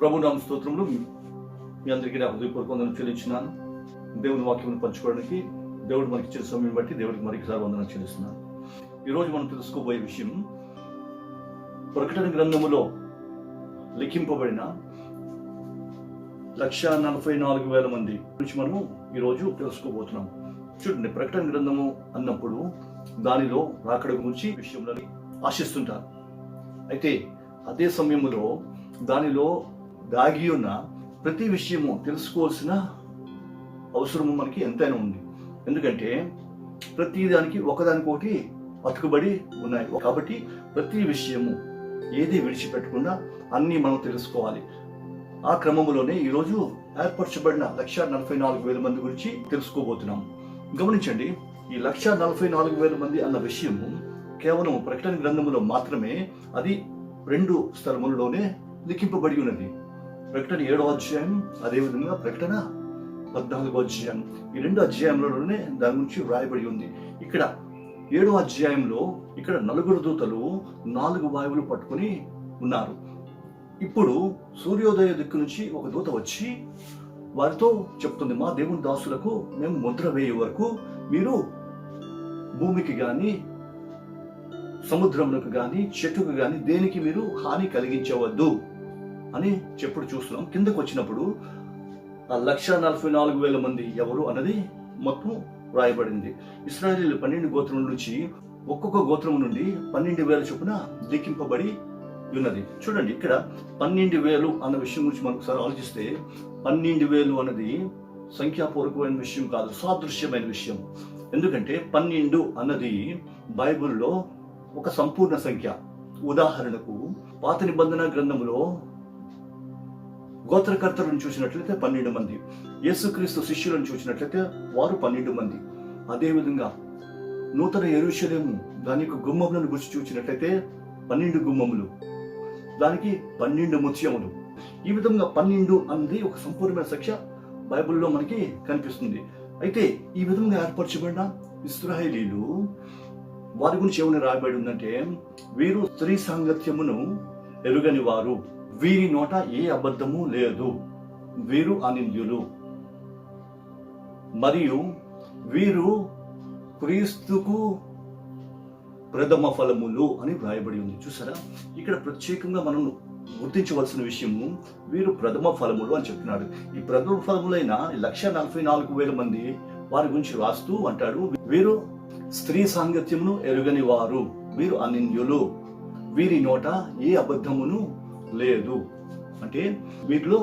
ప్రభు నామ స్తోత్రములు. మీ అందరికీ నా హృదయపూర్వక వందనం చెల్లించున్నాను. దేవుని వాక్యమును పంచుకోవడానికి దేవుడు మనకి ఇచ్చిన సమయం బట్టి దేవుడికి మరొకసారి వందనం చెల్లిస్తున్నాను. ఈరోజు మనం తెలుసుకోబోయే విషయం, ప్రకటన గ్రంథములో లిఖింపబడిన 144,000 మంది గురించి మనము ఈరోజు తెలుసుకోబోతున్నాం. చూడండి, ప్రకటన గ్రంథము అన్నప్పుడు దానిలో రాకడ గురించి విషయంలో ఆశిస్తుంటారు. అయితే అదే సమయంలో దానిలో దాగి ఉన్న ప్రతి విషయము తెలుసుకోవాల్సిన అవసరము మనకి ఎంతైనా ఉంది. ఎందుకంటే ప్రతి దానికి ఒకదానికొకటి అతుకుబడి ఉన్నాయి. కాబట్టి ప్రతి విషయము ఏది విడిచిపెట్టకుండా అన్నీ మనం తెలుసుకోవాలి. ఆ క్రమంలోనే ఈరోజు ఏర్పరచబడిన 144,000 మంది గురించి తెలుసుకోబోతున్నాం. గమనించండి, ఈ 144,000 మంది అన్న విషయము కేవలం ప్రకటన గ్రంథములో మాత్రమే, అది 2 స్థలములలోనే లిఖింపబడి ఉన్నది. ప్రకటన 7వ అధ్యాయం, అదేవిధంగా ప్రకటన 14వ అధ్యాయం. ఈ 2 అధ్యాయంలోనే దాని గురించి వ్రాయబడి ఉంది. ఇక్కడ 7వ అధ్యాయంలో ఇక్కడ 4 దూతలు 4 వాయువులు పట్టుకొని ఉన్నారు. ఇప్పుడు సూర్యోదయ దిక్కు నుంచి ఒక దూత వచ్చి వారితో చెప్తుంది, మా దేవుని దాసులకు మేము ముద్ర వేయే వరకు మీరు భూమికి గాని సముద్రములకు గాని చెట్టుకు గాని దేనికి మీరు హాని కలిగించవద్దు అని చెప్పుడు చూస్తున్నాం. కిందకు వచ్చినప్పుడు ఆ 144,000 మంది ఎవరు అన్నది మొత్తం రాయబడింది. ఇశ్రాయేలీయులు 12 గోత్రముల నుంచి ఒక్కొక్క గోత్రం నుండి 12,000 చొప్పున లిఖింపబడి ఉన్నది. చూడండి, ఇక్కడ 12,000 అన్న విషయం గురించి మనం ఒకసారి ఆలోచిస్తే, 12,000 అన్నది సంఖ్యాపూర్వకమైన విషయం కాదు, సాదృశ్యమైన విషయం. ఎందుకంటే 12 అన్నది బైబిల్లో ఒక సంపూర్ణ సంఖ్య. ఉదాహరణకు పాత నిబంధన గ్రంథములో గోత్రకర్తలను చూసినట్లయితే 12 మంది, యేసుక్రీస్తు శిష్యులను చూసినట్లయితే వారు 12 మంది. అదేవిధంగా నూతన యెరూషలేము దాని యొక్క గుమ్మములను గురించి చూసినట్లయితే 12 గుమ్మములు, దానికి 12 ముత్యములు. ఈ విధంగా 12 అన్నది ఒక సంపూర్ణమైన సంఖ్య బైబిల్లో మనకి కనిపిస్తుంది. అయితే ఈ విధంగా ఏర్పరచబడిన ఇశ్రాయేలీయులు, వారి గురించి ఏమైనా రాయబడి ఉందంటే, వీరు స్త్రీ సాంగత్యమును ఎరుగని వారు, వీరి నోట ఏ అబద్ధము లేదు, వీరు అనింద్యులు, మరియు వీరు క్రీస్తుకు ప్రథమ ఫలములు అని వ్రాయబడి ఉంది. చూసారా, ఇక్కడ ప్రత్యేకంగా మనం గుర్తించవలసిన విషయము, వీరు ప్రథమ ఫలములు అని చెప్తున్నాడు. ఈ ప్రథమ ఫలములైన 144,000 మంది వారి గురించి రాస్తూ అంటాడు, వీరు స్త్రీ సాంగత్యమును ఎరుగని వారు, వీరు అనింద్యులు, వీరి నోట ఏ అబద్ధమును లేదు. అంటే వీటిలో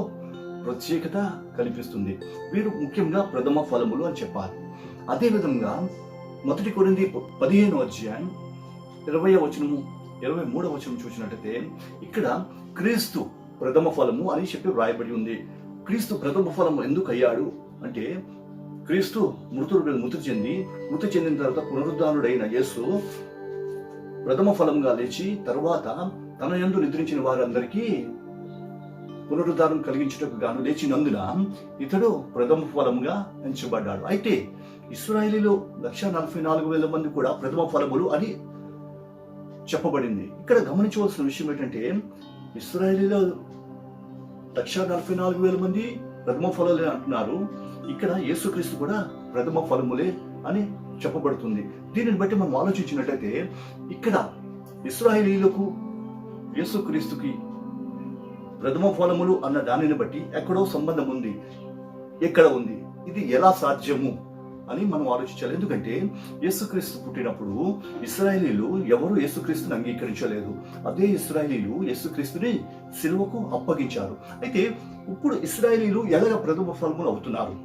ప్రత్యేకత కనిపిస్తుంది. వీరు ముఖ్యంగా ప్రథమ ఫలములు అని చెప్పాలి. అదేవిధంగా 1 కొరింథీ 15వ అధ్యాయం 20వ వచనము 23వ వచనం చూసినట్టయితే, ఇక్కడ క్రీస్తు ప్రథమ ఫలము అని చెప్పి వ్రాయబడి ఉంది. క్రీస్తు ప్రథమ ఫలము ఎందుకు అయ్యాడు అంటే, క్రీస్తు మృతి చెందిన తర్వాత పునరుద్ధానుడైన యేసు ప్రథమ ఫలంగా లేచి తర్వాత తన యందు నిద్రించిన వారందరికీ పునరుద్ధానం కలిగించుటకు గాను లేచినందున ఇతడు ప్రథమ ఫలముగా ఎంచబడ్డాడు. అయితే ఇశ్రాయేలీలో 144,000 మంది కూడా ప్రథమ ఫలములు అని చెప్పబడింది. ఇక్కడ గమనించవలసిన విషయం ఏంటంటే, ఇశ్రాయేలీలో 144,000 మంది ప్రథమ ఫలములే అంటున్నారు. ఇక్కడ యేసుక్రీస్తు కూడా ప్రథమ ఫలములే అని చెప్పబడుతుంది. దీనిని బట్టి మనం ఆలోచించినట్లయితే, ఇక్కడ ఇశ్రాయేలీయులకు యేసుక్రీస్తుకి ప్రథమ ఫలములు అన్న దానిని బట్టి ఎక్కడో సంబంధం ఉంది. ఎక్కడ ఉంది? ఇది ఎలా సాధ్యము అని మనం ఆలోచించాలి. ఎందుకంటే యేసుక్రీస్తు పుట్టినప్పుడు ఇశ్రాయేలీయులు ఎవరు యేసుక్రీస్తుని అంగీకరించలేదు. అదే ఇశ్రాయేలీయులు యేసుక్రీస్తుని సిలువకు అప్పగించారు. అయితే ఇప్పుడు ఇశ్రాయేలీయులు ఎలాగ ప్రథమ ఫలములు అవుతున్నారు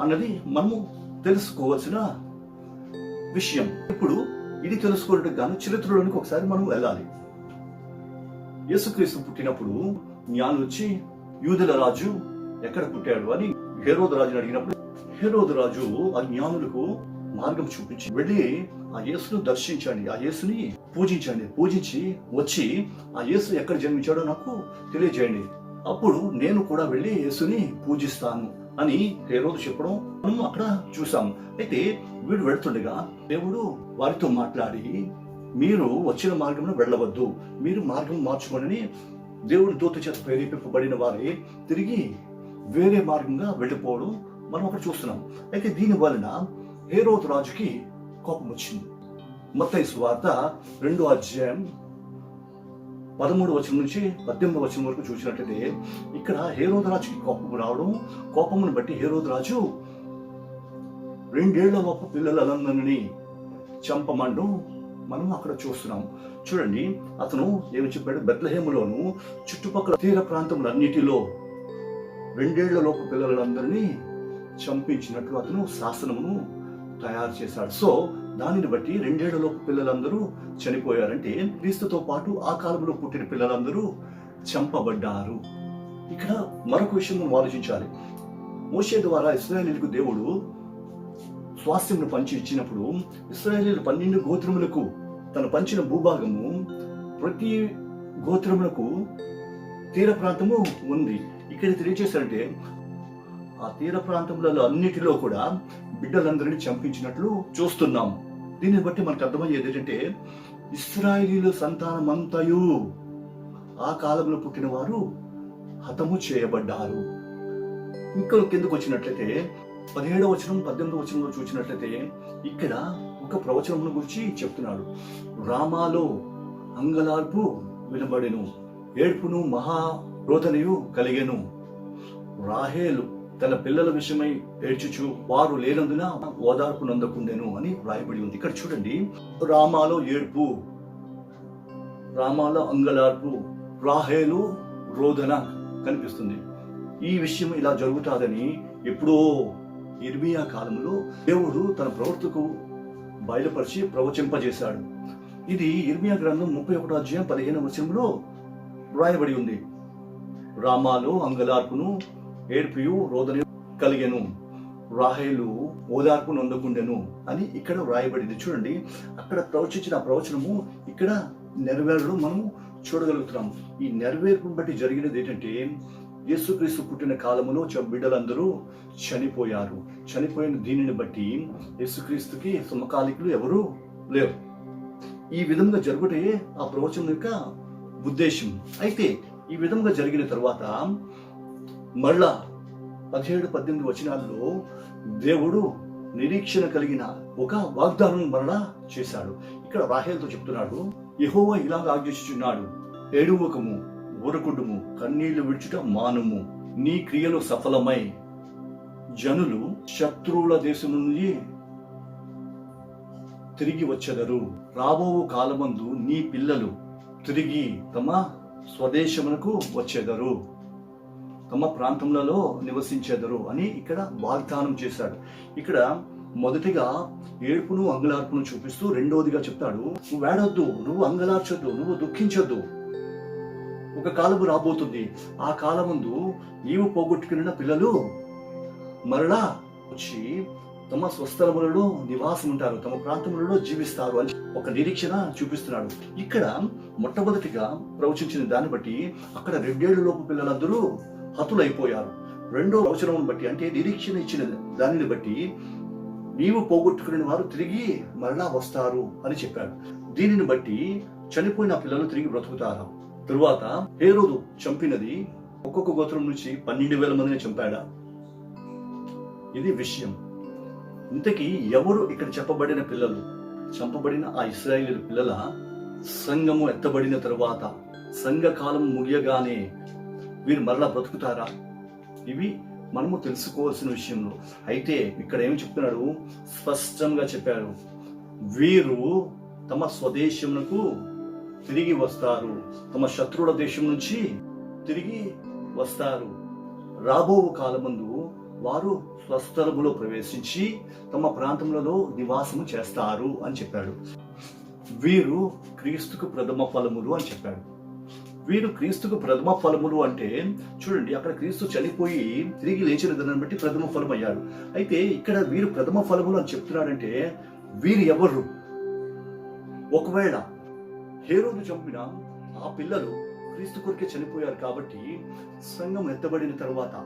అన్నది మనము తెలుసుకోవాల్సిన విషయం. ఇప్పుడు ఇది తెలుసుకోవడానికి గాను చరిత్రలోనికి ఒకసారి మనం వెళ్ళాలి. యేసుక్రీస్తు పుట్టినప్పుడు జ్ఞానులు వచ్చి, యూదుల రాజు ఎక్కడ పుట్టాడు అని హేరోదు రాజుని అడిగినప్పుడు, హేరోదు రాజు ఆ జ్ఞానులకు మార్గం చూపించి, వెళ్ళి ఆ యేసును దర్శించండి, ఆ యేసుని పూజించండి, పూజించి వచ్చి ఆ యేసు ఎక్కడ జన్మించాడో నాకు తెలియజేయండి, అప్పుడు నేను కూడా వెళ్ళి యేసుని పూజిస్తాను అని హేరోదు చెప్పడం మనం అక్కడ చూసాం. అయితే వీడు వెళ్తుండగా దేవుడు వారితో మాట్లాడి, మీరు వచ్చిన మార్గంలో వెళ్ళవద్దు, మీరు మార్గం మార్చుకోండి దేవుని దూత చేత ప్రేరేపింపబడిన వారే తిరిగి వేరే మార్గంగా వెళ్ళిపోవడం మనం అక్కడ చూస్తున్నాం. అయితే దీని వలన హేరోదు రాజుకి కోపం వచ్చింది. మత్తయి సువార్త 2వ అధ్యాయం 13వ వచనం నుంచి 18వ వచనం వరకు చూసినట్లయితే ఇక్కడ హేరోదు రాజుకి కోపం రావడం, కోపమును బట్టి హేరోదు రాజు 2 ఏళ్లలోపు పిల్లలందరినీ చంపమండం మనం అక్కడ చూస్తున్నాం. చూడండి, అతను ఏమి చెప్పాడు, బెత్లెహేములోను చుట్టుపక్కల తీర ప్రాంతములన్నిటిలో 2 ఏళ్లలోపు పిల్లలందరినీ చంపించినట్లు అతను శాసనమును తయారు చేశాడు. సో దానిని బట్టి 2 ఏళ్లలోపు పిల్లలందరూ చనిపోయారంటే క్రీస్తుతో పాటు ఆ కాలంలో పుట్టిన పిల్లలందరూ చంపబడ్డారు. ఇక్కడ మరొక విషయం మనం ఆలోచించాలి. మోషే ద్వారా ఇశ్రాయేలీయులకు దేవుడు స్వాస్థ్యమును పంచి ఇచ్చినప్పుడు ఇశ్రాయేలీయులు 12 గోత్రములకు తను పంచిన భూభాగము ప్రతి గోత్రములకు తీర ప్రాంతము ఉంది. ఇక్కడ తెలియజేశారంటే ఆ తీర ప్రాంతములలో అన్నిటిలో కూడా బిడ్డలందరినీ చంపించినట్లు చూస్తున్నాం. దీన్ని బట్టి మనకు అర్థమయ్యేది ఏంటంటే ఇశ్రాయేలీయుల సంతానమంతయు ఆ కాలంలో పుట్టిన వారు హతము చేయబడ్డారు. ఇంకా కిందకు వచ్చినట్లయితే 17వ వచనం 18వ వచనంలో చూసినట్లయితే ఇక్కడ ఒక ప్రవచనమును గురించి చెప్తున్నాడు. రామాలో అంగలార్పు వినబడెను, ఏడ్పును మహా రోదనయు కలిగెను. రాహేలు తన పిల్లల విషయమై ఏడ్చుచు వారు లేనందున ఓదార్పు నందకుండెను అని రాయబడి ఉంది. ఇక్కడ చూడండి, రామాలో ఏడ్పు, రామాలో అంగలార్పు, రాహేలు రోదన కనిపిస్తుంది. ఈ విషయం ఇలా జరుగుతాదని ఎప్పుడో ఇర్మియా కాలంలో దేవుడు తన ప్రవక్తకు బయలుపరిచి ప్రవచింపజేశాడు. ఇది ఇర్మియా గ్రంథం 31వ అధ్యాయం 15వ వచనంలో రాయబడి ఉంది. రామాలో అంగలార్పును ఏడ్పియు రోదన కలిగెను, రాహేలు ఓదార్పు నొందకుండెను అని ఇక్కడ వ్రాయబడింది. చూడండి, అక్కడ ప్రవచించిన ప్రవచనము ఇక్కడ నెరవేరడం మనము చూడగలుగుతున్నాము. ఈ నెరవేర్పును బట్టి జరిగినది ఏంటంటే యేసుక్రీస్తు పుట్టిన కాలములో బిడ్డలందరూ చనిపోయారు. చనిపోయిన దీనిని బట్టి యేసుక్రీస్తుకి సమకాలికులు ఎవరూ లేరు. ఈ విధంగా జరుగుటే ఆ ప్రవచనం యొక్క ఉద్దేశం. అయితే ఈ విధంగా జరిగిన తర్వాత మళ్ళా 17-18 వచనాల్లో దేవుడు నిరీక్షణ కలిగిన ఒక వాగ్దానం మరలా చేశాడు. ఇక్కడ రాహేలుతో చెప్తున్నాడు, యెహోవా ఇలాగ ఆజ్ఞించుచున్నాడు, ఏడువకము, ఊరకుండుము, కన్నీళ్లు విడుచుట మానుము. నీ క్రియలు సఫలమై జనులు శత్రువుల దేశం నుండి తిరిగి వచ్చెదరు. రాబో కాలమందు నీ పిల్లలు తిరిగి తమ స్వదేశమునకు వచ్చేదరు, తమ ప్రాంతములలో నివసించేదరు అని ఇక్కడ వాగ్దానం చేశాడు. ఇక్కడ మొదటిగా ఏడుపును అంగలార్పును చూపిస్తూ రెండోదిగా చెప్తాడు, నువ్వు ఏడొద్దు, నువ్వు అంగలార్చొద్దు, నువ్వు దుఃఖించొద్దు. ఒక కాలము రాబోతుంది, ఆ కాలముందు నీవు పోగొట్టుకున్న పిల్లలు మరలా వచ్చి తమ స్వస్థలములలో నివాసం ఉంటారు, తమ ప్రాంతములలో జీవిస్తారు అని ఒక నిరీక్షణ చూపిస్తున్నాడు. ఇక్కడ మొట్టమొదటిగా ప్రవచించిన దాన్ని బట్టి అక్కడ 2 ఏళ్లలోపు పిల్లలందరూ హతులైపోయారు. రెండో ప్రవచనం బట్టి అంటే నిరీక్షణ ఇచ్చిన దానిని బట్టి నీవు పోగొట్టుకునే వారు తిరిగి మరలా వస్తారు అని చెప్పాడు. దీనిని బట్టి చనిపోయిన పిల్లలు తిరిగి బ్రతుకుతారు. తరువాత హేరోదు చంపినది ఒక్కొక్క గోత్రం నుంచి 12,000 మందిని చంపాడా? ఇది విషయం. ఇంతకీ ఎవరు ఇక్కడ చెప్పబడిన పిల్లలు? చంపబడిన ఆ ఇశ్రాయేలు పిల్లల సంఘము ఎత్తబడిన తరువాత సంఘకాలం ముగియగానే వీరు మరలా బ్రతుకుతారా? ఇవి మనము తెలుసుకోవాల్సిన విషయంలో. అయితే ఇక్కడ ఏమి చెప్తున్నాడు? స్పష్టంగా చెప్పారు, వీరు తమ స్వదేశమునకు తిరిగి వస్తారు, తమ శత్రువుల దేశం నుంచి తిరిగి వస్తారు. రాబో కాలమందు వారు స్వస్థలములో ప్రవేశించి తమ ప్రాంతములలో నివాసము చేస్తారు అని చెప్పాడు. వీరు క్రీస్తుకు ప్రథమ ఫలములు అని చెప్పాడు. వీరు క్రీస్తుకు ప్రథమ ఫలములు అంటే చూడండి, అక్కడ క్రీస్తు చనిపోయి తిరిగి లేచిన దాన్ని బట్టి ప్రథమ ఫలం అయ్యాడు. అయితే ఇక్కడ వీరు ప్రథమ ఫలములు అని చెప్తున్నాడంటే వీరు ఎవరు? ఒకవేళ హేరోదు చంపిన ఆ పిల్లలు క్రీస్తు కొరకే చనిపోయారు కాబట్టి సంఘం ఎత్తబడిన తరువాత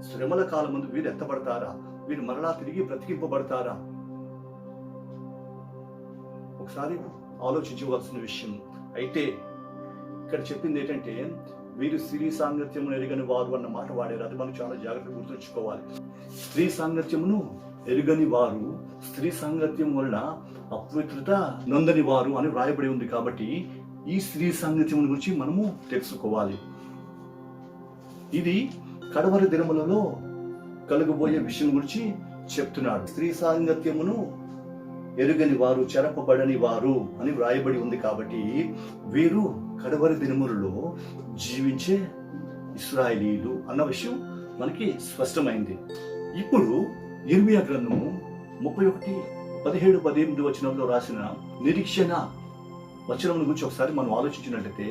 శ్రమల కాలం ముందు వీరు ఎత్తబడతారా? వీరు మరలా తిరిగి బ్రతికింపబడతారా? ఒకసారి ఆలోచించవలసిన విషయం. అయితే ఇక్కడ చెప్పింది ఏంటంటే వీరు స్త్రీ సాంగత్యమును ఎరుగని వారు అన్న మాట వాడారు. అది మనం చాలా జాగ్రత్తగా గుర్తుంచుకోవాలి. స్త్రీ సాంగత్యమును ఎరుగని వారు, స్త్రీ సాంగత్యం వలన అపవిత్రత నొందని వారు అని వ్రాయబడి ఉంది. కాబట్టి ఈ స్త్రీ సాంగత్యం గురించి మనము తెలుసుకోవాలి. ఇది కడవరి దినములలో కలుగబోయే విషయం గురించి చెప్తున్నాడు. స్త్రీ సాంగత్యమును ఎరుగని వారు, చెరపబడని వారు అని వ్రాయబడి ఉంది. కాబట్టి వీరు కడవరి దినములలో జీవించే ఇశ్రాయేలీయులు అన్న విషయం మనకి స్పష్టమైంది. ఇప్పుడు యిర్మీయా గ్రంథము 31:17-18 వచనంలో రాసిన నిరీక్షణ వచనం గురించి ఒకసారి మనం ఆలోచించినట్లయితే,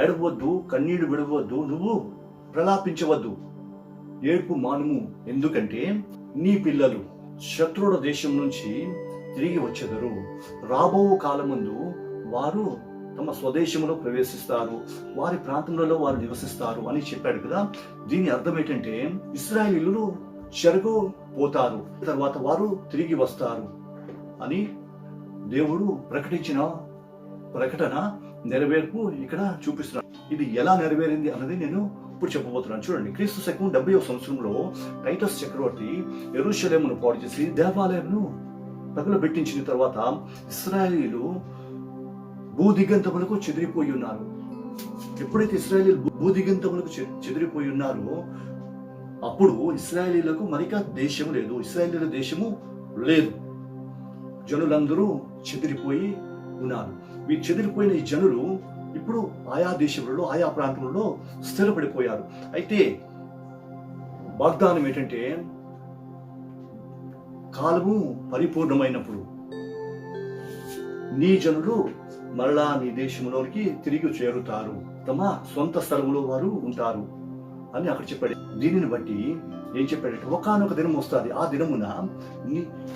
ఏడవద్దు, కన్నీళ్లు విడవద్దు, నువ్వు ప్రలాపించవద్దు, ఏడుపు మానుము, ఎందుకంటే నీ పిల్లలు శత్రువుల దేశం నుంచి తిరిగి వచ్చెదరు. రాబో కాలమందు వారు తమ స్వదేశంలో ప్రవేశిస్తారు, వారి ప్రాంతంలో వారు నివసిస్తారు అని చెప్పాడు కదా. దీని అర్థం ఏంటంటే ఇశ్రాయేలీయులు చెరకు పోతారు, తర్వాత వారు తిరిగి వస్తారు అని దేవుడు ప్రకటించిన ప్రకటన నెరవేర్పు ఇక్కడ చూపిస్తున్నాడు. ఇది ఎలా నెరవేరింది అన్నది నేను ఇప్పుడు చెప్పబోతున్నాను. చూడండి, క్రీస్తు శకం 70వ సంవత్సరంలో టైటస్ చక్రవర్తి యెరూషలేమును పాడు చేసి దేవాలయంను తగులబెట్టించిన తర్వాత ఇశ్రాయేలీయులు భూదిగంతములకు చెదిరిపోయి ఉన్నారు. ఎప్పుడైతే ఇశ్రాయేలీయులు భూదిగంతములకు చెదిరిపోయి ఉన్నారో అప్పుడు ఇశ్రాయేలీయులకు మరిక దేశము లేదు, ఇశ్రాయేలీయుల దేశము లేదు. జనులందరూ చెదిరిపోయి ఉన్నారు. ఈ చెదిరిపోయిన ఈ జనులు ఇప్పుడు ఆయా దేశములలో, ఆయా ప్రాంతంలో స్థిరపడిపోయారు. అయితే వాగ్దానం ఏంటంటే కాలము పరిపూర్ణమైనప్పుడు నీ జనులు మరలా నీ దేశంలోనికి తిరిగి చేరుతారు, తమ సొంత స్థలంలో వారు ఉంటారు అని అక్కడ చెప్పాడు. దీనిని బట్టి ఏం చెప్పాడంటే ఒకానొక దినం వస్తుంది, ఆ దినమున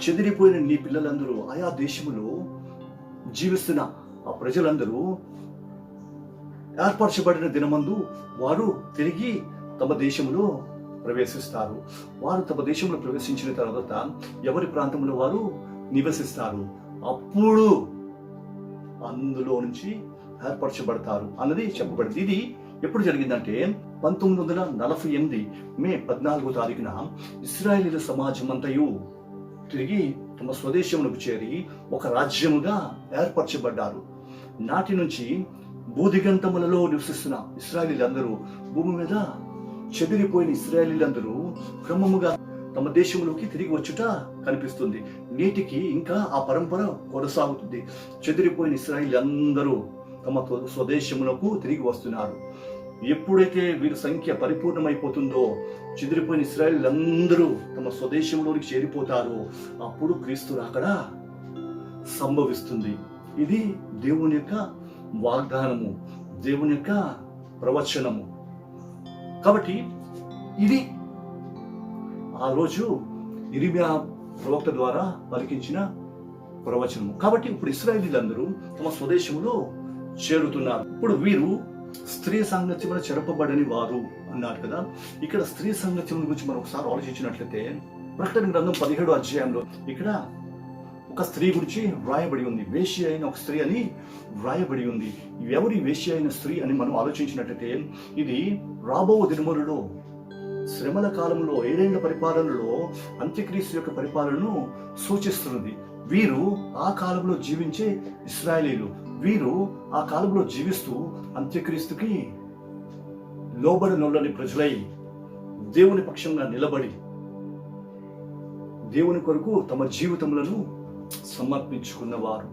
చెదిరిపోయిన నీ పిల్లలందరూ ఆయా దేశములో జీవిస్తున్న ఆ ప్రజలందరూ ఏర్పరచబడిన దినమందు వారు తిరిగి తమ దేశంలో ప్రవేశిస్తారు. వారు తమ దేశంలో ప్రవేశించిన తర్వాత ఎవరి ప్రాంతంలో వారు నివసిస్తారు, అప్పుడు అందులో నుంచి ఏర్పరచబడతారు అన్నది చెప్పబడింది. ఇది ఎప్పుడు జరిగిందంటే 1948 మే 14వ తారీఖున ఇశ్రాయేలీయుల సమాజం అంతయు తిరిగి తమ స్వదేశములకు చేరి ఒక రాజ్యముగా ఏర్పరచబడ్డారు. నాటి నుంచి భూదిగంతములలో నివసిస్తున్న ఇశ్రాయేలీయులందరూ, భూమి మీద చెదిరిపోయిన ఇశ్రాయేలీయులందరూ క్రమముగా తమ దేశంలోకి తిరిగి వచ్చుట కనిపిస్తుంది. నేటికి ఇంకా ఆ పరంపర కొనసాగుతుంది. చెదిరిపోయిన ఇశ్రాయేలీయులందరూ తమ స్వదేశములకు తిరిగి వస్తున్నారు. ఎప్పుడైతే వీరి సంఖ్య పరిపూర్ణమైపోతుందో, చెదిరిపోయిన ఇశ్రాయేలీయులందరూ తమ స్వదేశంలోకి చేరిపోతారో అప్పుడు క్రీస్తు రాకడ సంభవిస్తుంది. ఇది దేవుని యొక్క వాగ్దానము, దేవుని యొక్క ప్రవచనము. కాబట్టి ఇది ఆ రోజు యిర్మీయా ప్రవక్త ద్వారా పలికించిన ప్రవచనము. కాబట్టి ఇప్పుడు ఇశ్రాయేలీయులందరూ తమ స్వదేశంలో చేరుతున్నారు. ఇప్పుడు వీరు స్త్రీ సాంగత్యమున చెరపబడని వారు అన్నారు కదా. ఇక్కడ స్త్రీ సాంగత్యం గురించి మనం ఒకసారి ఆలోచించినట్లయితే ప్రకటన గ్రంథం 17వ అధ్యాయంలో ఇక్కడ ఒక స్త్రీ గురించి వ్రాయబడి ఉంది. వేశ్య అయిన ఒక స్త్రీ అని వ్రాయబడి ఉంది. ఎవరి వేశ్య అయిన స్త్రీ అని మనం ఆలోచించినట్లయితే ఇది రాబో దినములలో, శ్రమల కాలంలో, 7 ఏళ్ల పరిపాలనలో అంత్యక్రీస్తు యొక్క పరిపాలనను సూచిస్తున్నది. వీరు ఆ కాలంలో జీవించే ఇశ్రాయేలీయులు. వీరు ఆ కాలంలో జీవిస్తూ అంత్యక్రీస్తుకి లోబడినొల్లని ప్రజలై దేవుని పక్షంగా నిలబడి దేవుని కొరకు తమ జీవితములను సమర్పించుకున్నవారు.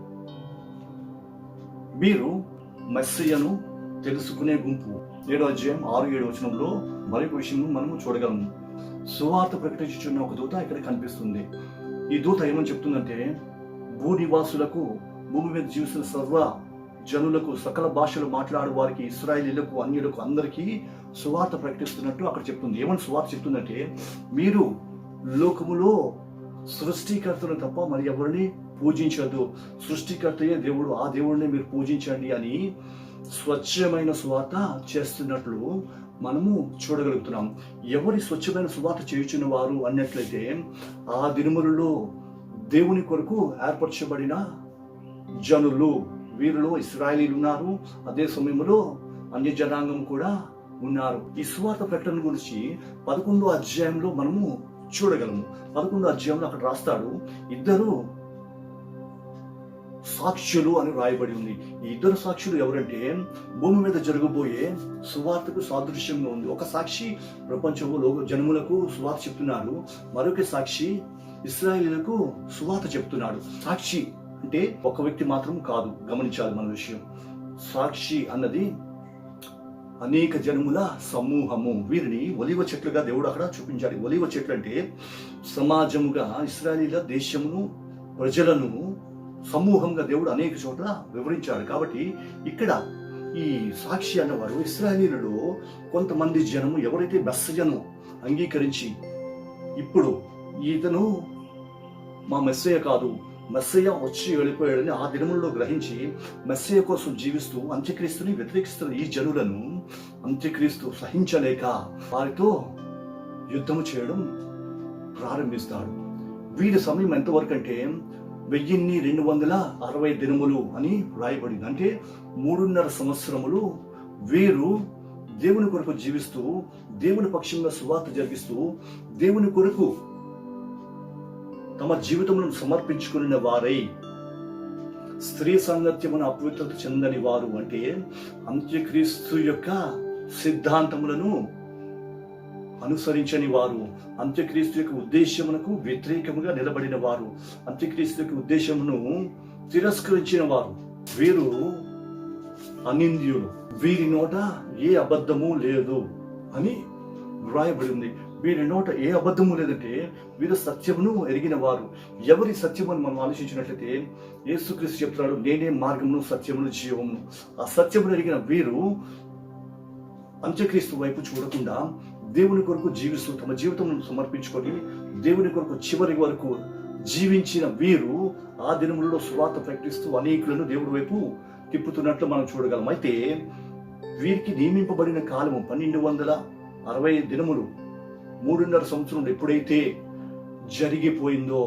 వీరు మెస్సియను తెలుసుకునే గుంపు. 7వ అధ్యాయం 6-7 వచనంలో మరొక విషయం మనము చూడగలము. సువార్త ప్రకటించుచున్న ఒక దూత ఇక్కడ కనిపిస్తుంది. ఈ దూత ఏమని చెప్తుందంటే, భూనివాసులకు, భూమి మీద జీవిస్తున్న సర్వ జనులకు, సకల భాషలు మాట్లాడే వారికి, ఇశ్రాయేలీయులకు, అన్యులకు అందరికీ సువార్త ప్రకటిస్తున్నట్టు అక్కడ చెప్తుంది. ఏమని సువార్త చెప్తుందంటే, మీరు లోకములో సృష్టికర్తను తప్ప మరి ఎవరిని పూజించద్దు, సృష్టికర్తయే దేవుడు, ఆ దేవుడిని మీరు పూజించండి అని స్వచ్ఛమైన సువార్త చేస్తున్నట్లు మనము చూడగలుగుతున్నాం. ఎవరి స్వచ్ఛమైన సువార్త చేయుచున్న వారు అన్నట్లయితే ఆ దినములలో దేవుని కొరకు ఏర్పరచబడిన జనులు, వీరిలో ఇశ్రాయేలీయులు ఉన్నారు. అదే సమయంలో అన్య జనాంగం కూడా ఉన్నారు. ఈ సువార్త ప్రకటన గురించి 11వ అధ్యాయంలో మనము చూడగలము. 11వ అధ్యాయంలో అక్కడ రాస్తాడు, ఇద్దరు సాక్షులు అని రాయబడి ఉంది. ఈ ఇద్దరు సాక్షులు ఎవరంటే భూమి మీద జరగబోయే సువార్తకు సాదృశ్యంగా ఉంది. ఒక సాక్షి ప్రపంచంలో జనములకు సువార్త చెప్తున్నాడు, మరొక సాక్షి ఇశ్రాయేలులకు సువార్త చెప్తున్నాడు. సాక్షి అంటే ఒక వ్యక్తి మాత్రం కాదు, గమనించాలి మన విషయం. సాక్షి అన్నది అనేక జనముల సమూహము. వీరిని ఒలివ చెట్లుగా దేవుడు అక్కడ చూపించాడు. ఒలివ చెట్లు అంటే సమాజముగా ఇశ్రాయేలీల దేశమును ప్రజలను సమూహంగా దేవుడు అనేక చోట్ల వివరించాడు. కాబట్టి ఇక్కడ ఈ సాక్షి అన్నవారు ఇశ్రాయేలీలలో కొంతమంది జనము ఎవరైతే మెస్సయ్యను అంగీకరించి ఇప్పుడు ఇతను మా మెస్సయ్య కాదు, మెస్సయ్య వచ్చి వెళ్ళిపోయాడని ఆ దినములలో గ్రహించి మెస్సయ్య కోసం జీవిస్తూ అంత్యక్రీస్తుని వ్యతిరేకిస్తున్న ఈ జనులను అంత్యక్రీస్తు సహించలేక వారితో యుద్ధము చేయడం ప్రారంభిస్తాడు. వీరి సమయం ఎంతవరకు అంటే 1260 దినములు అని రాయబడింది. అంటే 3.5 సంవత్సరములు వీరు దేవుని కొరకు జీవిస్తూ, దేవుని పక్షంగా సువార్త జరిగిస్తూ, దేవుని కొరకు తమ జీవితములను సమర్పించుకున్న వారై, స్త్రీ సాంగత్యమును అపవిత్రత చెందని వారు అంటే అంత్యక్రీస్తు యొక్క సిద్ధాంతములను అనుసరించని వారు, అంత్యక్రీస్తు యొక్క ఉద్దేశమునకు వ్యతిరేకముగా నిలబడిన వారు, అంత్యక్రీస్తు యొక్క ఉద్దేశమును తిరస్కరించిన వారు, వీరు అనింద్యులు. వీరి నోట ఏ అబద్ధము లేదు అని వ్రాయబడి ఉంది. వీరి నోట ఏ అబద్ధము లేదంటే వీరు సత్యమును ఎరిగిన వారు. ఎవరి సత్యమును మనం ఆలోచించినట్లయితే యేసుక్రీస్తు చెప్తున్నాడు, నేనే మార్గమును సత్యమును జీవమును. ఆ సత్యమును ఎరిగిన వీరు అంత్యక్రీస్తు వైపు చూడకుండా దేవుని కొరకు జీవిస్తూ తమ జీవితమును సమర్పించుకొని దేవుని కొరకు చివరి వరకు జీవించిన వీరు ఆ దినములలో సువార్త ప్రకటిస్తూ అనేకులను దేవుడి వైపు తిప్పుతున్నట్లు మనం చూడగలం. అయితే వీరికి నియమింపబడిన కాలము 1260 దినములు, 3.5 సంవత్సరంలో ఎప్పుడైతే జరిగిపోయిందో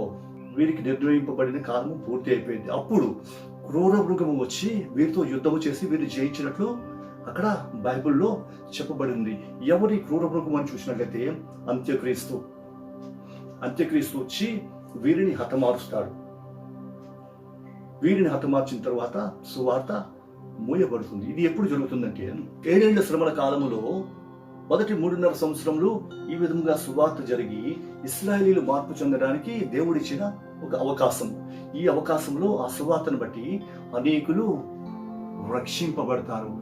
వీరికి నిర్ణయింపబడిన కాలము పూర్తి అయిపోయింది. అప్పుడు క్రూర మృగము వచ్చి వీరితో యుద్ధము చేసి వీరిని జయించినట్లు అక్కడ బైబిల్లో చెప్పబడింది. ఎవరి క్రూర మృగం అని చూసినట్లయితే అంత్యక్రీస్తు. అంత్యక్రీస్తు వచ్చి వీరిని హతమారుస్తాడు. వీరిని హతమార్చిన తర్వాత సువార్త మూయబడుతుంది. ఇది ఎప్పుడు జరుగుతుందంటే 7 ఏళ్ల శ్రమల కాలములో మొదటి 3.5 సంవత్సరంలో ఈ విధంగా సువార్త జరిగి ఇశ్రాయేలీలు మార్పు చెందడానికి దేవుడిచ్చిన ఒక అవకాశం. ఈ అవకాశంలో ఆ సువార్తను బట్టి అనేకులు రక్షింపబడతారు.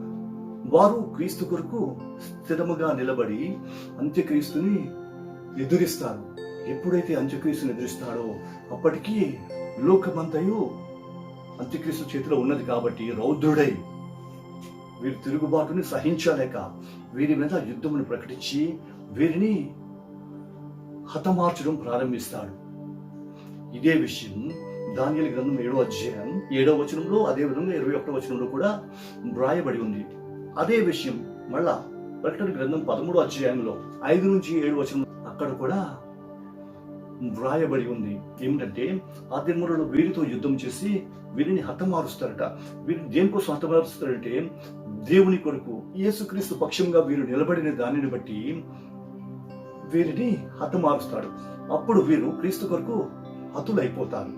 వారు క్రీస్తు కొరకు స్థిరముగా నిలబడి అంత్యక్రీస్తుని ఎదురిస్తారు. ఎప్పుడైతే అంత్యక్రీస్తుని ఎదురిస్తాడో అప్పటికీ లోకమంతయు అంత్యక్రీస్తు చేతిలో ఉన్నది కాబట్టి రౌద్రుడై వీరి తిరుగుబాటుని సహించలేక వీరి మీద యుద్ధమును ప్రకటించి వీరిని హతమార్చడం ప్రారంభిస్తాడు. ఇదే విషయం దానియేలు గ్రంథం 7వ అధ్యాయం 7వ వచనంలో, అదే విధంగా 21వ వచనంలో కూడా వ్రాయబడి ఉంది. అదే విషయం మళ్ళా ప్రకటన గ్రంథం 13వ అధ్యాయంలో 5 నుంచి 7 వచనం అక్కడ కూడా వ్రాయబడి ఉంది. ఏమిటంటే ఆ దినములలో వీరితో యుద్ధం చేసి వీరిని హతమారుస్తారట. వీరిని దేనికోసం హతమారుస్తారంటే దేవుని కొరకు, యేసుక్రీస్తు పక్షంగా వీరు నిలబడిన దానిని బట్టి వీరిని హతమారుస్తాడు. అప్పుడు వీరు క్రీస్తు కొరకు హతులైపోతారు.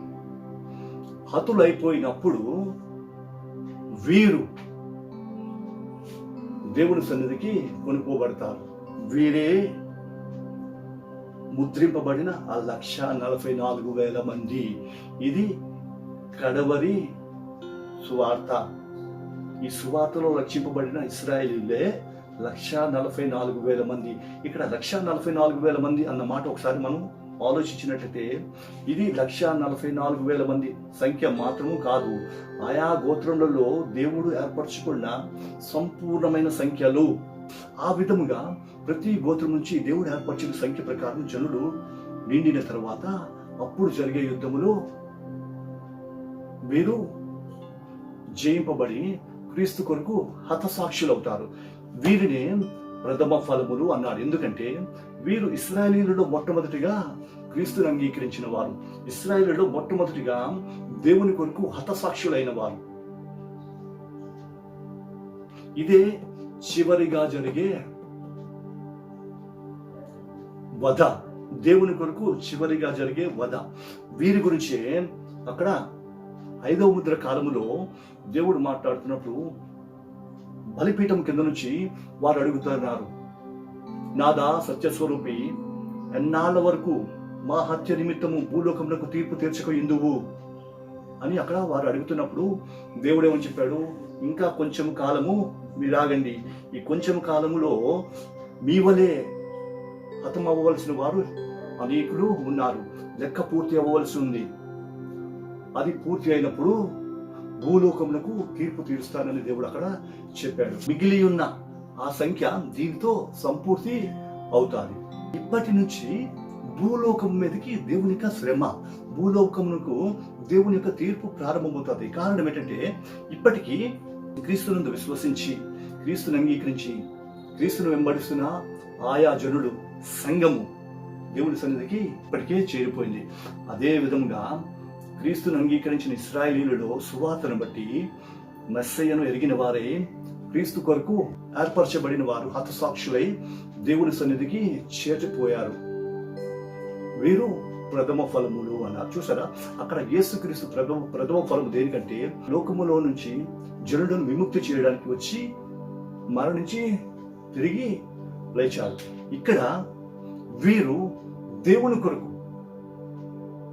హతులైపోయినప్పుడు వీరు దేవుని సన్నిధికి కొనుక్కోబడతారు. వీరే ముద్రింపబడిన ఆ 144,000 మంది. ఇది కడవరి సువార్త. ఈ సువార్తలో రక్షింపబడిన ఇశ్రాయేలీలే 144,000 మంది. ఇక్కడ 144,000 మంది అన్న మాట ఒకసారి మనం ఆలోచించినట్లయితే ఇది 144,000 మంది సంఖ్య మాత్రము కాదు, ఆయా గోత్రములలో దేవుడు ఏర్పరచుకున్న సంపూర్ణమైన సంఖ్యలు. ఆ విధముగా ప్రతి గోత్రం నుంచి దేవుడు ఏర్పరిచిన సంఖ్య ప్రకారం జనులు నిండిన తర్వాత అప్పుడు జరిగే యుద్ధములో వీరు జయింపబడి క్రీస్తు కొరకు హతసాక్షులవుతారు. వీరినే ప్రథమ ఫలములు అన్నాడు. ఎందుకంటే వీరు ఇశ్రాయేలీయులలో మొట్టమొదటిగా క్రీస్తుని అంగీకరించిన వారు, ఇశ్రాయేలీయులలో మొట్టమొదటిగా దేవుని కొరకు హతసాక్షులైన వారు. ఇదే చివరిగా జరిగే వధ, దేవుని కొరకు చివరిగా జరిగే వధ. వీరి గురించే అక్కడ 5వ ముద్ర కాలములో దేవుడు మాట్లాడుతున్నప్పుడు బలిపీఠం కింద నుంచి వారు అడుగుతున్నారు, నాదా సత్యస్వరూపి, ఎన్నాళ్ళ వరకు మా హత్య నిమిత్తము భూలోకములకు తీర్పు తీర్చక ఎందువు అని అక్కడ వారు అడుగుతున్నప్పుడు దేవుడు ఏమని చెప్పాడు, ఇంకా కొంచెం కాలము మీరు ఆగండి. ఈ కొంచెం కాలములో మీ వలే హతం అవ్వవలసిన వారు అనేకులు ఉన్నారు. లెక్క పూర్తి అవ్వవలసి ఉంది. అది పూర్తి అయినప్పుడు భూలోకములకు తీర్పు తీరుస్తానని దేవుడు అక్కడ చెప్పాడు. మిగిలి ఉన్న ఆ సంఖ్య దీనితో సంపూర్తి అవుతాది. ఇప్పటి నుంచి భూలోకం మీదకి దేవుని యొక్క శ్రమ, భూలోకమునకు దేవుని యొక్క తీర్పు ప్రారంభమవుతుంది. కారణం ఏంటంటే ఇప్పటికీ క్రీస్తునందు విశ్వసించి, క్రీస్తుని అంగీకరించి, క్రీస్తును వెంబడిస్తున్న ఆయా జనులు, సంఘము దేవుని సన్నిధికి ఇప్పటికే చేరిపోయింది. అదే విధంగా క్రీస్తును అంగీకరించిన ఇశ్రాయేలీయులలో సువార్తను బట్టి మెస్సయ్యను ఎరిగిన వారే, క్రీస్తు కొరకు ఏర్పరచబడిన వారు హతసాక్షులై దేవుని సన్నిధికి చేరిపోయారు. వీరు ప్రథమ ఫలములు అన్నారు. చూసారా, అక్కడ యేసుక్రీస్తు ప్రథమ ఫలము దేనికంటే లోకములో నుంచి జనులను విముక్తి చేయడానికి వచ్చి మరణించి తిరిగి లేచారు. ఇక్కడ వీరు దేవుని కొరకు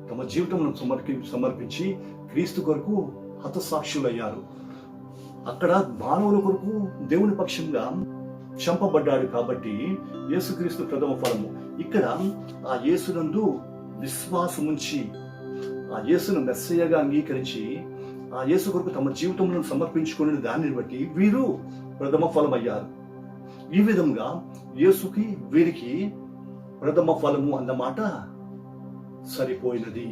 తమ జీవితమును సమర్పించి క్రీస్తు కొరకు హతసాక్షులయ్యారు. అక్కడ మానవుల కొరకు దేవుని పక్షంగా చంపబడ్డాడు కాబట్టి యేసుక్రీస్తు ప్రథమ ఫలము. ఇక్కడ ఆ యేసునందు విశ్వాసముంచి, ఆ యేసును మెస్సయ్యగా అంగీకరించి, ఆ యేసు కొరకు తమ జీవితములను సమర్పించుకునే దానిని బట్టి వీరు ప్రథమ ఫలం అయ్యారు. ఈ విధంగా యేసుకి వీరికి ప్రథమ ఫలము అన్నమాట సరిపోయినది.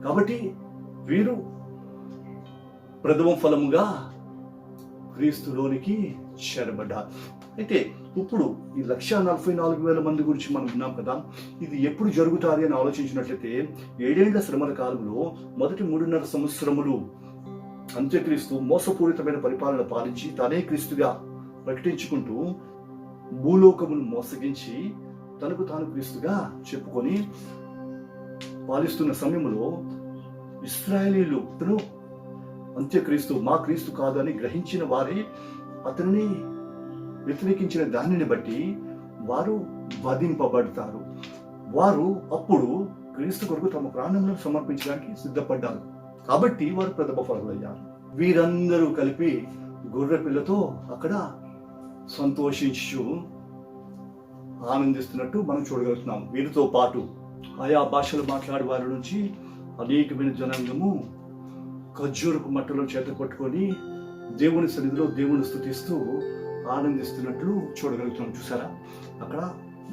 కాబట్టి వీరు ప్రథమ ఫలముగా క్రీస్తులోనికి చేరబడ్డారు. అయితే ఇప్పుడు ఈ 1,44,000 మంది గురించి మనం విన్నాం కదా, ఇది ఎప్పుడు జరుగుతుంది అని ఆలోచించినట్లయితే 7 ఏళ్ల శ్రమల కాలంలో మొదటి 3.5 సంవత్సరములు అంత్యక్రీస్తు మోసపూరితమైన పరిపాలన పాలించి తానే క్రీస్తుగా ప్రకటించుకుంటూ భూలోకమును మోసగించి తనకు తాను క్రీస్తుగా చెప్పుకొని పాలిస్తున్న సమయంలో ఇశ్రాయేలీయులు అతను అంత్యక్రీస్తు మా క్రీస్తు కాదని గ్రహించిన వారే అతనిని వ్యతిరేకించిన దానిని బట్టి వారు వధింపబడతారు. వారు అప్పుడు క్రీస్తు కొరకు తమ ప్రాణములను సమర్పించడానికి సిద్ధపడ్డారు. కాబట్టి వారు ప్రథమ ఫలములయ్యారు. వీరందరూ కలిపి గొర్రె పిల్లతో అక్కడ సంతోషించు ఆనందిస్తున్నట్టు మనం చూడగలుగుతున్నాం. వీరితో పాటు ఆయా భాషలు మాట్లాడే వారి నుంచి అనేకమైన జనాంగము ఖర్జూరపు మట్టలో చేత పట్టుకొని దేవుని సన్నిధిలో దేవుని స్తుతిస్తూ ఆనందిస్తున్నట్లు చూడగలుగుతున్నాం. చూసారా, అక్కడ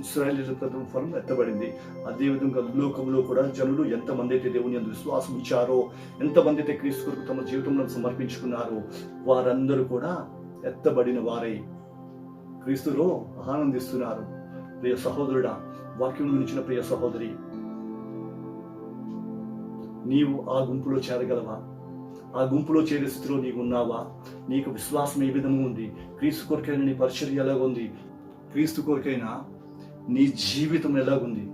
ఇశ్రాయేలీయుల ప్రథమ ఫలం ఎత్తబడింది. అదేవిధంగా లోకంలో కూడా జనులు ఎంతమంది అయితే దేవుని యందు విశ్వాసం ఇచ్చారో, ఎంతమంది అయితే క్రీస్తు కొరకు తమ జీవితంలో సమర్పించుకున్నారో, వారందరూ కూడా ఎత్తబడిన వారై క్రీస్తులో ఆనందిస్తున్నారు. ప్రియ సహోదరుడా, వాక్యం గురించిన ప్రియ సహోదరి, నీవు ఆ గుంపులో చేరగలవా? ఆ గుంపులో చేరే స్థితిలో నీవు ఉన్నావా? నీకు విశ్వాసం ఏ విధంగా ఉంది? క్రీస్తు కొరకైనా నీ పరిచర్య ఎలాగుంది? క్రీస్తు కొరకైనా నీ జీవితం ఎలాగుంది?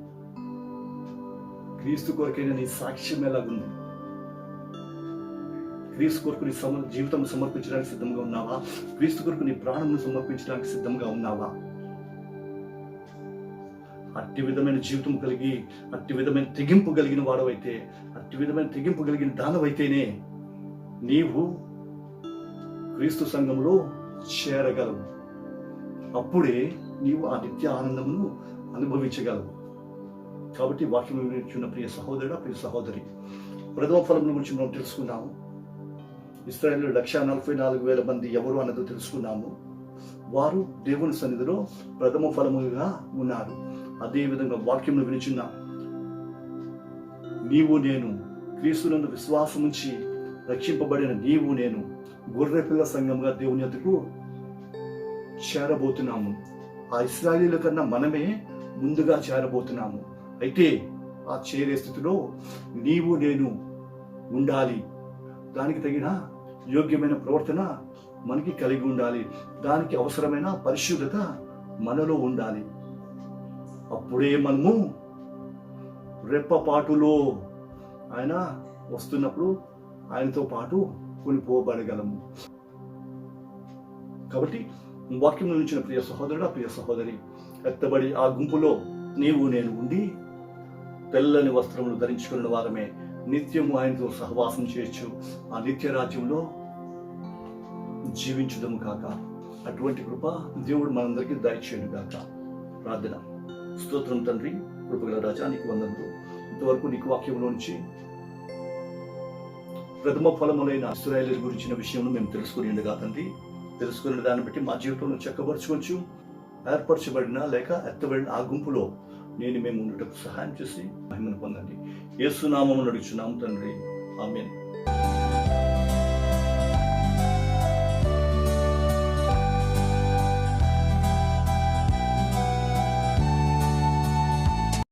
క్రీస్తు కొరకైనా నీ సాక్ష్యం ఎలాగుంది? క్రీస్తు కొరకు నీ జీవితం సమర్పించడానికి సిద్ధంగా ఉన్నావా? క్రీస్తు కొరకు నీ ప్రాణమును సమర్పించడానికి సిద్ధంగా ఉన్నావా? అట్టి విధమైన జీవితం కలిగి, అట్టి విధమైన తెగింపు కలిగిన వాడవైతే, అట్టి విధమైన తెగింపు కలిగిన దానవైతేనే నీవు క్రీస్తు సంఘములో చేరగలవు. అప్పుడే నీవు ఆ నిత్య ఆనందమును అనుభవించగలవు. కాబట్టి వాక్యం వినిచున్న ప్రియ సహోదరుడా, ప్రియ సహోదరి, ప్రథమ ఫలం గురించి మనం తెలుసుకున్నాము. ఇశ్రాయేలు 1,44,000 మంది ఎవరు అన్నదో తెలుసుకున్నాము. వారు దేవుని సన్నిధిలో ప్రథమ ఫలముగా ఉన్నారు. అదేవిధంగా వాక్యంలో వినిచున్న నీవు నేను, క్రీస్తునందు విశ్వాసముంచి రక్షింపబడిన నీవు నేను గొర్రె పిల్ల సంఘంగా దేవుని యొద్దకు చేరబోతున్నాము. ఆ ఇశ్రాయేలీయుల కన్నా మనమే ముందుగా చేరబోతున్నాము. అయితే ఆ చేరే స్థితిలో నీవు నేను ఉండాలి. దానికి తగిన యోగ్యమైన ప్రవర్తన మనకి కలిగి ఉండాలి. దానికి అవసరమైన పరిశుద్ధత మనలో ఉండాలి. అప్పుడే మనము రెప్పపాటులో ఆయన వస్తున్నప్పుడు ఆయనతో పాటు కొనిపోబడగలము. కాబట్టి వాక్యం నుంచిన ప్రియ సహోదరుడా, ప్రియ సహోదరి, ఎత్తబడి ఆ గుంపులో నీవు నేను ఉండి తెల్లని వస్త్రములు ధరించుకున్న వారమే నిత్యము ఆయనతో సహవాసం చేయొచ్చు. ఆ నిత్య రాజ్యంలో జీవించుదము కాక. అటువంటి కృప దేవుడు మనందరికీ దయచేయను గాక. ప్రార్థన. స్తోత్రం తండ్రి, కృపగల రాజా, నీకు వందనములు. ఇంతవరకు నీకు వాక్యంలో నుంచి ప్రథమ ఫలములైన ఇశ్రాయేలు గురించిన విషయంలో మేము తెలుసుకుని ఉండగా తండ్రి, తెలుసుకున్న దాన్ని బట్టి మా జీవితంలో చక్కబరచుకోవచ్చు. ఏర్పరచబడిన లేక ఎత్తబడిన ఆ గుంపులో మేము ఉండటకు సహాయం చేసి మహిమను పొందండి. యేసు నామమున అడుగుచున్నాము తండ్రి. ఆమేన్.